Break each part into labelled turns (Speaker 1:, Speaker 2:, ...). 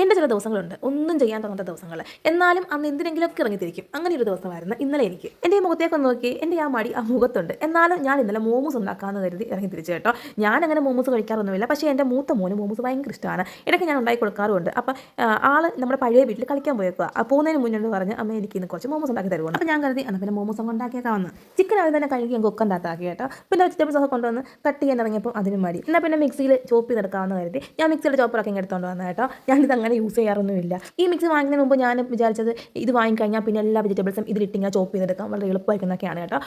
Speaker 1: എൻ്റെ ചില ദിവസങ്ങളുണ്ട് ഒന്നും ചെയ്യാൻ തോന്നാത്ത ദിവസങ്ങൾ, എന്നാലും അന്ന് എന്തിനെങ്കിലുമൊക്കെ ഇറങ്ങിത്തിരിക്കും. അങ്ങനെ ഒരു ദിവസമായിരുന്നു ഇന്നലെ എനിക്ക്. എൻ്റെ ഈ മുഖത്തേക്ക് ഒന്ന് നോക്കി, എൻ്റെ ആ മടി ആ മുഖത്തുണ്ട്. എന്നാലും ഞാൻ ഇന്നലെ മോമോസ് ഉണ്ടാക്കാമെന്ന് കരുതി ഇറങ്ങിത്തിരിച്ചു കേട്ടോ. ഞാൻ അങ്ങനെ മോമോസ് കഴിക്കാറൊന്നുമില്ല, പക്ഷേ എൻ്റെ മൂത്ത മോന് മോമോസ് ഭയങ്കര ഇഷ്ടമാണ്. ഇടയ്ക്ക് ഞാൻ ഉണ്ടാക്കി കൊടുക്കാറുമുണ്ട്. അപ്പം ആൾ നമ്മുടെ പഴയ വീട്ടിൽ കളിക്കാൻ പോയേക്കുക. പോകുന്നതിന് മുന്നേ പറഞ്ഞ് അമ്മ എനിക്ക് ഇന്ന് കുറച്ച് മോമോസ് ഉണ്ടാക്കി തരുമോ. അപ്പോൾ ഞാൻ കരുതി എന്നാൽ പിന്നെ മോമോസ് അങ്ങ് ഉണ്ടാക്കിയേക്കാവുന്ന. ചിക്കൻ ആദ്യം തന്നെ കഴുകി ഞാൻ കുക്കറിനകത്താക്കി കേട്ടോ. പിന്നെ വെജിറ്റബിൾസ് ഒക്കെ കൊണ്ടുവന്ന് കട്ട് ചെയ്യാൻ ഇറങ്ങിയപ്പോൾ അതിനും മടി. എന്നാൽ പിന്നെ മിക്സിയിൽ ചോപ്പ് ചെയ്തെടുക്കാമെന്ന് കരുതി ഞാൻ മിക്സിയുടെ ചോപ്പറൊക്കെ ഇങ്ങനെ എടുത്തുകൊണ്ട് വന്നത് കേട്ടോ. ഞാനിത് അങ്ങനെ യൂസ് ചെയ്യാറൊന്നുമില്ല. ഈ മിക്സി വാങ്ങുന്നതിന് മുമ്പ് ഞാൻ വിചാരിച്ചത് ഇത് വാങ്ങിക്കഴിഞ്ഞാൽ പിന്നെ എല്ലാ വെജിറ്റബിൾസും ഇതിലിട്ടിങ്ങനെ ചോപ്പ് ചെയ്തെടുക്കാം, വളരെ എളുപ്പമായിരിക്കുന്നൊക്കെയാണ് കേട്ടോ.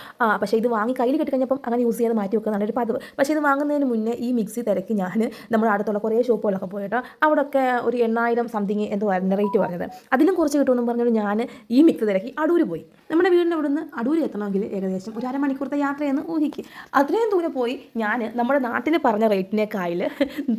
Speaker 1: പക്ഷേ ഇത് വാങ്ങി കയ്യിൽ കിട്ടിക്കഴിഞ്ഞപ്പം അങ്ങനെ യൂസ് ചെയ്ത് മാറ്റി വെക്കുക നല്ലൊരു പതിവ്. പക്ഷേ ഇത് വാങ്ങുന്നതിന് മുന്നേ ഈ മിക്സി തിരക്കി ഞാൻ നമ്മുടെ അടുത്തുള്ള കുറേ ഷോപ്പുകളൊക്കെ പോയി കേട്ടോ. അവിടെയൊക്കെ ഒരു 8000 സംതിങ് എന്തോ ആയിരുന്നു റേറ്റ് പറഞ്ഞത്. അതിലും കുറച്ച് കിട്ടുമെന്നും പറഞ്ഞിട്ട് ഞാൻ ഈ മിക്സി തിരക്കി അടൂര് പോയി. നമ്മുടെ വീടിൻ്റെ ഇവിടുന്ന് അടൂര് എത്തണമെങ്കിൽ ഏകദേശം ഒരു അരമണിക്കൂറത്തെ യാത്രയെന്ന് ഊഹിക്കുക. അത്രയും ദൂരെ പോയി ഞാൻ നമ്മുടെ നാട്ടിൽ പറഞ്ഞ റേറ്റിനേക്കായിൽ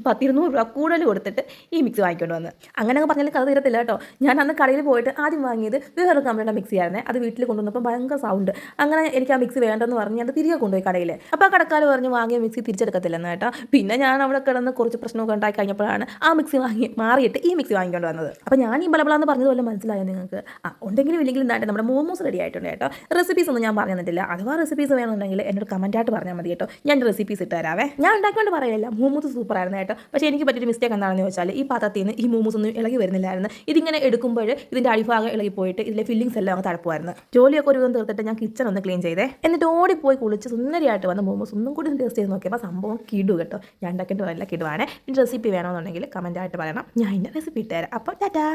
Speaker 1: 10-200 രൂപ കൂടുതൽ കൊടുത്തിട്ട് ഈ മിക്സി വാങ്ങിക്കൊണ്ട് വന്ന്. അങ്ങനെ പറഞ്ഞാൽ കഥ തീരത്തില്ല കേട്ടോ. ഞാൻ അന്ന് കടയിൽ പോയിട്ട് ആദ്യം വാങ്ങിയത് വേറൊരു കമ്പനിയുടെ മിക്സി ആയിരുന്നേ. അത് വീട്ടിൽ കൊണ്ടുവന്നപ്പോൾ ഭയങ്കര സൗണ്ട്. അങ്ങനെ എനിക്ക് ആ മിക്സി വേണ്ടെന്ന് പറഞ്ഞ് അത് തിരികെ കൊണ്ടുപോയി കടയിൽ. അപ്പോൾ ആ കടക്കാർ പറഞ്ഞ് വാങ്ങിയ മിക്സി തിരിച്ചെടുക്കത്തില്ലെന്ന് കേട്ടോ. പിന്നെ ഞാൻ അവിടെ കിടന്ന് കുറച്ച് പ്രശ്നമൊക്കെ ഉണ്ടായി കഴിഞ്ഞപ്പോഴാണ് ആ മിക്സി മാറിയിട്ട് ഈ മിക്സി വാങ്ങിക്കൊണ്ട് വന്നത്. അപ്പോൾ ഞാൻ ഈ ബലബലാന്ന് പറഞ്ഞതുപോലെ മനസ്സിലായോ നിങ്ങൾക്ക്? ഉണ്ടെങ്കിലും ഇല്ലെങ്കിലും എന്തായിട്ട് നമ്മുടെ മോമോസ് റെഡി ആയിട്ടുണ്ട് കേട്ടോ. റെസിപ്പീസ് ഒന്നും ഞാൻ പറഞ്ഞു തന്നിട്ടില്ല. അഥവാ റെസിപ്പീസ് വേണമെന്നുണ്ടെങ്കിൽ എന്നോട് കമൻറ്റായിട്ട് പറഞ്ഞാൽ മതി കേട്ടോ. ഞാൻ റെസിപ്പീസ് ഇട്ട് തരാവേ. ഞാൻ ഉണ്ടാക്കിക്കൊണ്ട് പറയില്ല, മോമോസ് സൂപ്പർ ആയിരുന്നു കേട്ടോ. പക്ഷേ എനിക്ക് പറ്റിയൊരു മിസ്റ്റേക്ക് എന്താണെന്ന് ചോദിച്ചാൽ ഈ പാത്രത്തിൽ നിന്ന് ഈ മോമോസ് ഒന്നും ഇളകി വരുന്നില്ലായിരുന്നു. ഇതിങ്ങനെ എടുക്കുമ്പോൾ ഇതിൻ്റെ അടിഭാഗം ഇളകി പോയിട്ട് ഇതിലെ ഫില്ലിങ്സ് എല്ലാം അങ്ങ് തഴപ്പുമായിരുന്നു. ജോലിയൊക്കെ ഒരു വിധം തീർത്തിട്ട് ഞാൻ കിച്ചൺ ഒന്ന് ക്ലീൻ ചെയ്തേ. എന്നിട്ട് ഓടിപ്പോയി കുളിച്ച് സുന്ദരിയായിട്ട് വന്ന മോമോസ് ഒന്നും കൂടി ടേസ്റ്റ് ചെയ്ത് നോക്കിയപ്പോൾ സംഭവം കിടു കേട്ടോ. ഞാൻ ഉണ്ടാക്കേണ്ടി പറയില്ല, കിടുവാണ്. ഇനി റെസിപ്പി വേണമെന്നുണ്ടെങ്കിൽ കമൻറ്റായിട്ട് പറയണം, ഞാൻ ഇതിൻ്റെ റെസിപ്പി ഇട്ടുതരാം. അപ്പോൾ ടാറ്റാ.